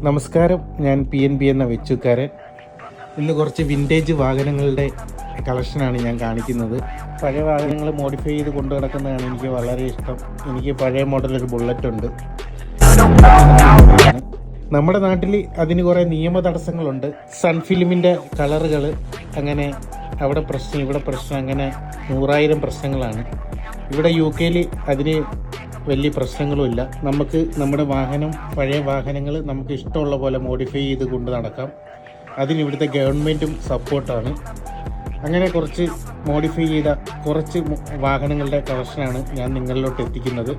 നമസ്കാരം, ഞാൻ PNB എന്ന വെച്ചുകാരൻ. ഇന്ന് കുറച്ച് വിൻറ്റേജ് വാഹനങ്ങളുടെ കളക്ഷനാണ് ഞാൻ കാണിക്കുന്നത്. പഴയ വാഹനങ്ങൾ മോഡിഫൈ ചെയ്ത് കൊണ്ടു നടക്കുന്നതാണ് എനിക്ക് വളരെ ഇഷ്ടം. എനിക്ക് പഴയ മോഡൽ ഒരു ബുള്ളറ്റ് ഉണ്ട്. നമ്മുടെ നാട്ടിൽ അതിന് കുറേ നിയമ തടസ്സങ്ങളുണ്ട്. സൺ ഫിലിമിൻ്റെ കളറുകൾ അങ്ങനെ അവിടെ പ്രശ്നം, ഇവിടെ പ്രശ്നം, അങ്ങനെ 100,000 പ്രശ്നങ്ങളാണ്. ഇവിടെ UK അതിന് വലിയ പ്രശ്നങ്ങളുമില്ല. നമുക്ക് നമ്മുടെ വാഹനം, പഴയ വാഹനങ്ങൾ നമുക്ക് ഇഷ്ടമുള്ള പോലെ മോഡിഫൈ ചെയ്ത് കൊണ്ട് നടക്കാം. അതിന് ഇവിടുത്തെ ഗവൺമെൻറ്റും സപ്പോർട്ടാണ്. അങ്ങനെ കുറച്ച് മോഡിഫൈ ചെയ്ത കുറച്ച് വാഹനങ്ങളുടെ കളക്ഷനാണ് ഞാൻ നിങ്ങളിലോട്ട് എത്തിക്കുന്നത്.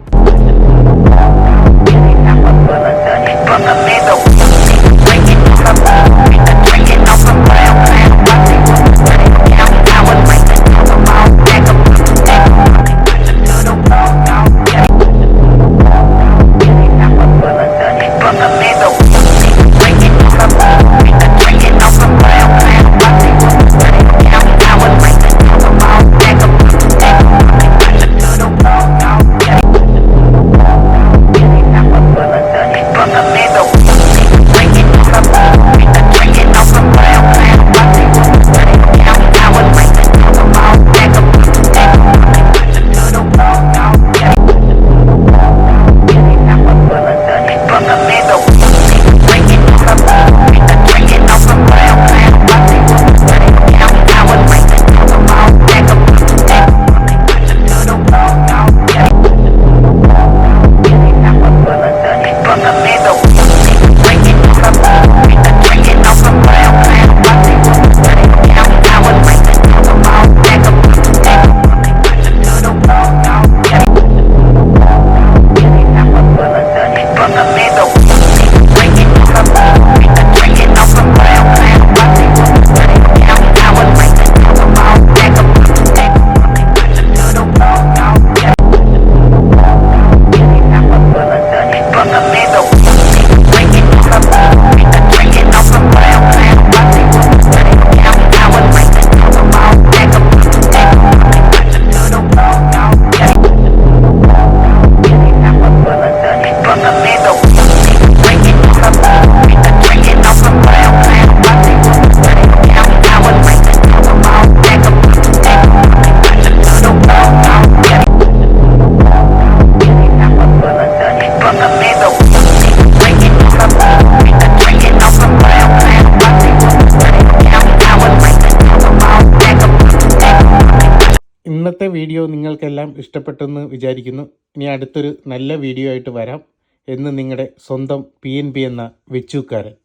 ഇന്നത്തെ വീഡിയോ നിങ്ങൾക്കെല്ലാം ഇഷ്ടപ്പെട്ടെന്ന് വിചാരിക്കുന്നു. ഇനി അടുത്തൊരു നല്ല വീഡിയോ ആയിട്ട് വരാം. എന്ന് നിങ്ങളുടെ സ്വന്തം PNB എന്ന വെച്ചുകാരൻ.